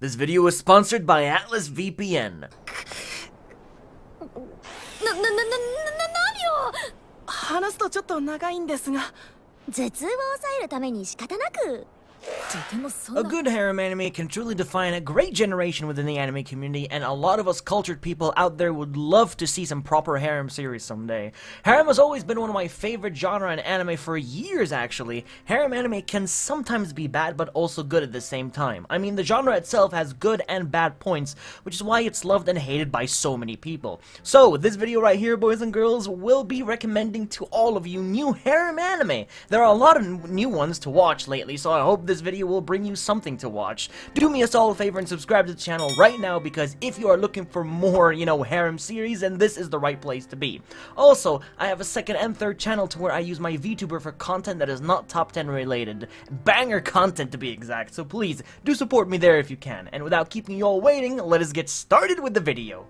This video is sponsored by Atlas VPN. 何を話すとちょっと長いんですが、頭痛を抑えるために仕方なく。とてもそんな A good harem anime can truly define a great generation within the anime community, and a lot of us cultured people out there would love to see some proper harem series someday. Harem has always been one of my favorite genre in anime for years, actually. Harem anime can sometimes be bad, but also good at the same time. I mean, the genre itself has good and bad points, which is why it's loved and hated by so many people. So, this video right here, boys and girls, will be recommending to all of you new harem anime. There are a lot of new ones to watch lately, so I hope this video will bring you something to watch. Do me a solid favor and subscribe to the channel right now, because if you are looking for more, harem series, then this is the right place to be. Also, I have a second and third channel to where I use my VTuber for content that is not top 10 related. Banger content to be exact, so please do support me there if you can. And without keeping you all waiting, let us get started with the video.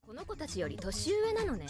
この子たちより年上なのね。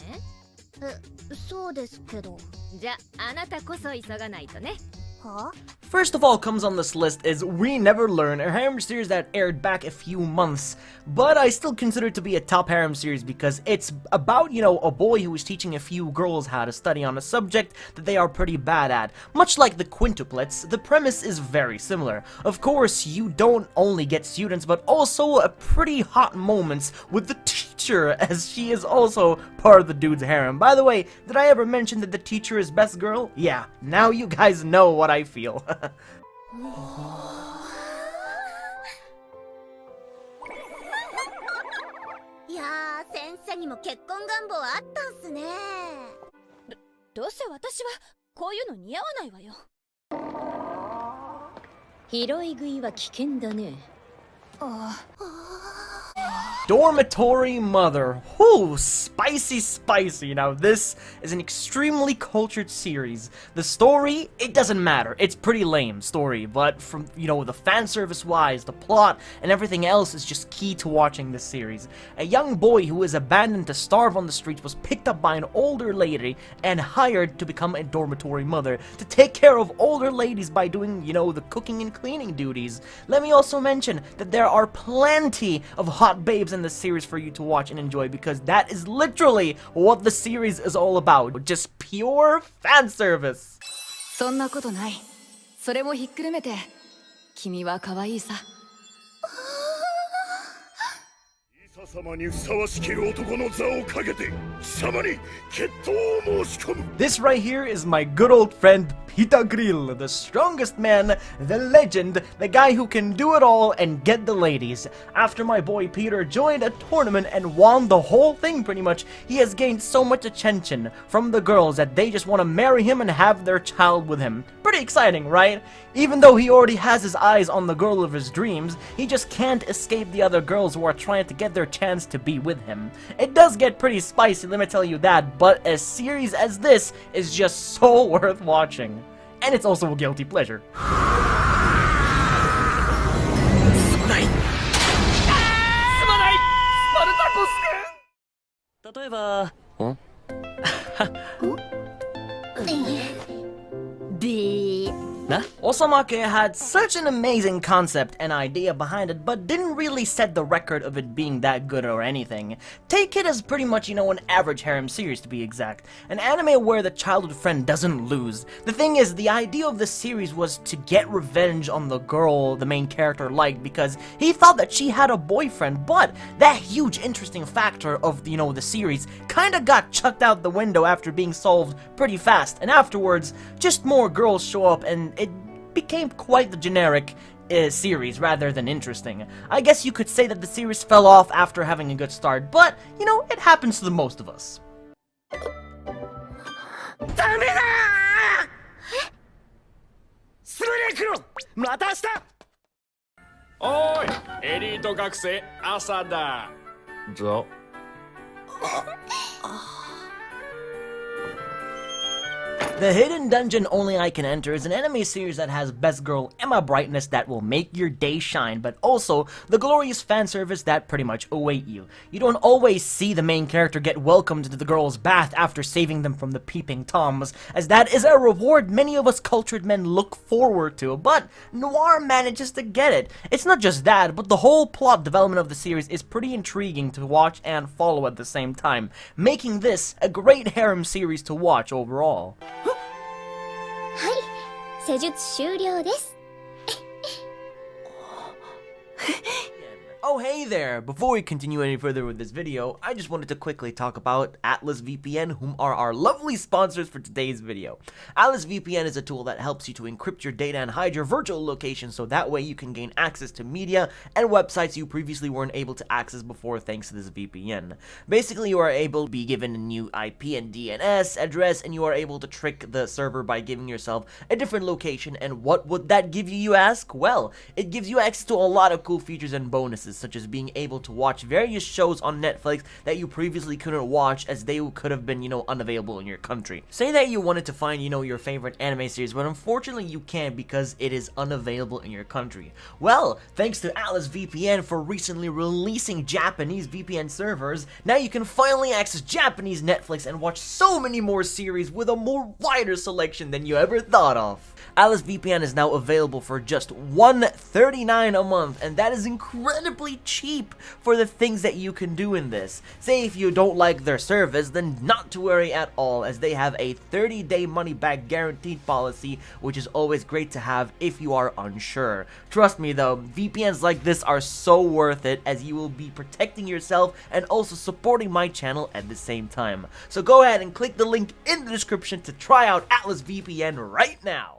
そうですけど。じゃあ、あなたこそ急がないとね。は？ First of all comes on this list is We Never Learn, a harem series that aired back a few months, but I still consider it to be a top harem series because it's about, a boy who is teaching a few girls how to study on a subject that they are pretty bad at. Much like the quintuplets, the premise is very similar. Of course, you don't only get students, but also a pretty hot moments with the teacher, as she is also part of the dude's harem. By the way, did I ever mention that the teacher is best girl? Yeah, now you guys know what I feel. いやー、先生にも結婚願望あったんすね。どうせ私はこういうの似合わないわよ。拾い食いは危険だね。Dormitory Mother. Whoo, spicy. Now, this is an extremely cultured series. The story, it doesn't matter. It's pretty lame story, but from, the fan service wise, the plot, and everything else is just key to watching this series. A young boy who is abandoned to starve on the streets was picked up by an older lady and hired to become a dormitory mother to take care of older ladies by doing, the cooking and cleaning duties. Let me also mention that there are plenty of hot babes in the series for you to watch and enjoy, because that is literally what the series is all about. Just pure fan service. そんなことない。それもひっくるめて、君は可愛いさ。貴様にふさわしき男の座をかけて、貴様に決闘を申し込む。 This right here is my good old friend Peter Grill, the strongest man, the legend, the guy who can do it all and get the ladies. After my boy Peter joined a tournament and won the whole thing pretty much, he has gained so much attention from the girls that they just want to marry him and have their child with him. Pretty exciting, right? Even though he already has his eyes on the girl of his dreams, he just can't escape the other girls who are trying to get their chance to be with him. It does get pretty spicy, let me tell you that, but a series as this is just so worth watching. And it's also a guilty pleasure. 例えば、Osamake had such an amazing concept and idea behind it, but didn't really set the record of it being that good or anything. Take it as pretty much, an average harem series to be exact. An anime where the childhood friend doesn't lose. The thing is, the idea of this series was to get revenge on the girl the main character liked, because he thought that she had a boyfriend, but that huge interesting factor of, the series kinda got chucked out the window after being solved pretty fast, and afterwards, just more girls show up and it became quite the generic series rather than interesting. I guess you could say that the series fell off after having a good start, but, it happens to the most of us. ダメだー！スルレクロ、また明日。おーい、エリート学生朝だ。The Hidden Dungeon Only I Can Enter is an anime series that has best girl Emma brightness that will make your day shine, but also the glorious fan service that pretty much await you. You don't always see the main character get welcomed into the girl's bath after saving them from the peeping toms, as that is a reward many of us cultured men look forward to, but Noir manages to get it. It's not just that, but the whole plot development of the series is pretty intriguing to watch and follow at the same time, making this a great harem series to watch overall. はい施術終了です Oh hey there! Before we continue any further with this video, I just wanted to quickly talk about Atlas VPN, whom are our lovely sponsors for today's video. Atlas VPN is a tool that helps you to encrypt your data and hide your virtual location so that way you can gain access to media and websites you previously weren't able to access before thanks to this VPN. Basically, you are able to be given a new IP and DNS address, and you are able to trick the server by giving yourself a different location. And what would that give you, you ask? Well, it gives you access to a lot of cool features and bonuses, such as being able to watch various shows on Netflix that you previously couldn't watch as they could have been, unavailable in your country. Say that you wanted to find, your favorite anime series, but unfortunately you can't because it is unavailable in your country. Well, thanks to Atlas VPN for recently releasing Japanese VPN servers, now you can finally access Japanese Netflix and watch so many more series with a more wider selection than you ever thought of. Atlas VPN is now available for just $139 a month, and that is incredibly cheap for the things that you can do in this. Say if you don't like their service, then not to worry at all, as they have a 30-day money-back guaranteed policy, which is always great to have if you are unsure. Trust me though, VPNs like this are so worth it, as you will be protecting yourself and also supporting my channel at the same time. So go ahead and click the link in the description to try out Atlas VPN right now.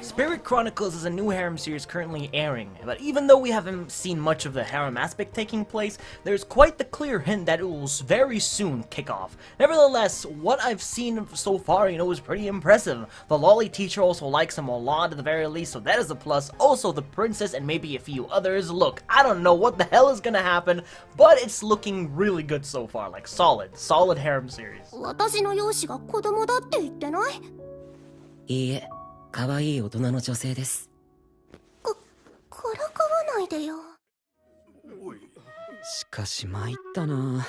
Spirit Chronicles is a new harem series currently airing, but even though we haven't seen much of the harem aspect taking place, there's quite the clear hint that it will very soon kick off. Nevertheless, what I've seen so far, is pretty impressive. The lolly teacher also likes him a lot at the very least, so that is a plus. Also, the princess and maybe a few others. Look, I don't know what the hell is gonna happen, but it's looking really good so far, like solid harem series. 私の容姿が子供だって言ってない？いいえ、可愛い大人の女性です。からかわないでよ。しかし参ったな。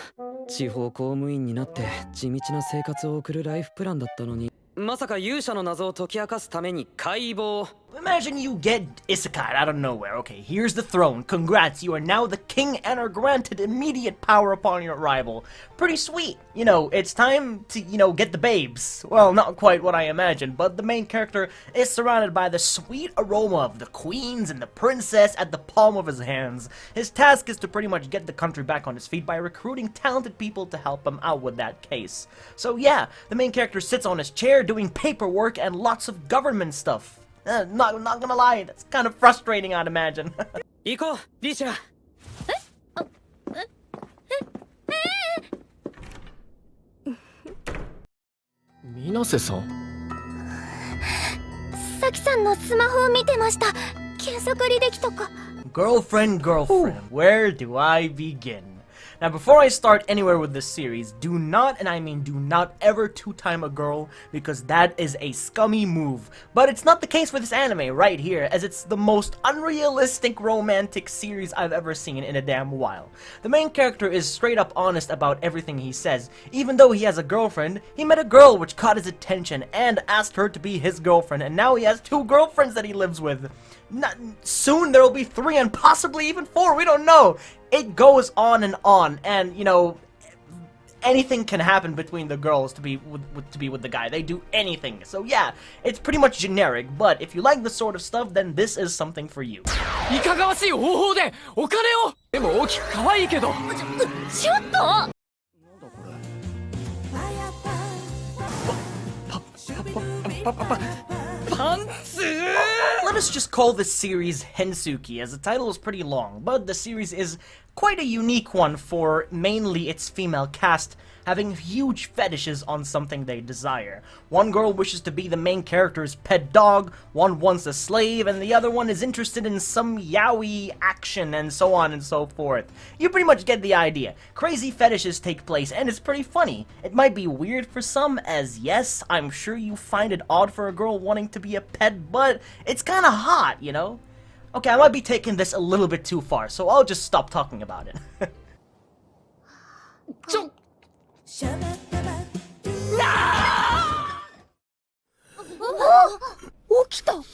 地方公務員になって地道な生活を送るライフプランだったのに、まさか勇者の謎を解き明かすために解剖。 Imagine you get isekai out of nowhere. Okay, here's the throne. Congrats, you are now the king and are granted immediate power upon your arrival. Pretty sweet. It's time to, get the babes. Well, not quite what I imagined, but the main character is surrounded by the sweet aroma of the queens and the princess at the palm of his hands. His task is to pretty much get the country back on his feet by recruiting talented people to help him out with that case. So yeah, the main character sits on his chair doing paperwork and lots of government stuff. Not gonna lie, that's kind of frustrating, I'd imagine. 行こう、リシャ。水瀬さん。さきさんのスマホを見てました。検索履歴とか。Girlfriend, where do I begin? Now, before I start anywhere with this series, do not, and I mean do not, ever two-time a girl, because that is a scummy move. But it's not the case for this anime right here, as it's the most unrealistic romantic series I've ever seen in a damn while. The main character is straight up honest about everything he says. Even though he has a girlfriend, he met a girl which caught his attention and asked her to be his girlfriend, and now he has 2 girlfriends that he lives with. Soon there will be 3 and possibly even 4, we don't know. It goes on, and anything can happen between the girls to be with the guy. They do anything. So yeah, it's pretty much generic, but if you like this sort of stuff, then this is something for you. いかがわしい方法でお金を。でも大きく可愛いけど。ちょっと。 Let us just call this series Hensuki, as the title is pretty long, but the series is quite a unique one for mainly its female cast. having huge fetishes on something they desire. One girl wishes to be the main character's pet dog, one wants a slave, and the other one is interested in some yaoi action, and so on and so forth. You pretty much get the idea. Crazy fetishes take place, and it's pretty funny. It might be weird for some, as yes, I'm sure you find it odd for a girl wanting to be a pet, but it's kinda hot, you know? Okay, I might be taking this a little bit too far, so I'll just stop talking about it. 起きた。元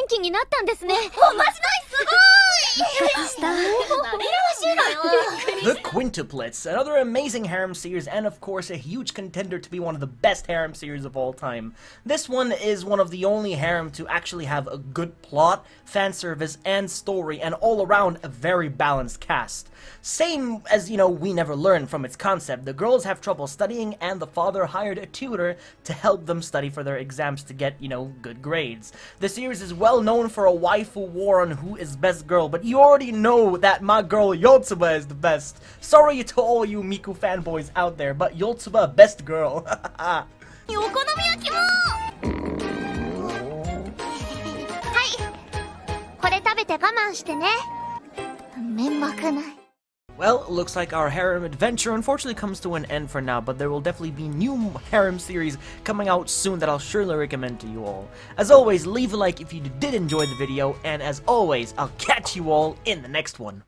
気になったんですね。おまじないすごい。びっくりした。紛らわしいのよ。The Quintuplets, another amazing harem series, and of course a huge contender to be one of the best harem series of all time. This one is one of the only harem to actually have a good plot, fan service, and story, and all around a very balanced cast. Same as, you know, We Never Learn from its concept. The girls have trouble studying, and the father hired a tutor to help them study for their exams to get, you know, good grades. The series is well known for a waifu war on who is best girl, but you already know that my girl Yotsuba is the best. Sorry to all you Miku fanboys out there, but Yotsuba best girl. お好み焼きも。はい。これ食べて我慢してね。めんどくない。 Well, looks like our harem adventure unfortunately comes to an end for now, but there will definitely be new harem series coming out soon that I'll surely recommend to you all. As always, leave a like if you did enjoy the video, and as always, I'll catch you all in the next one.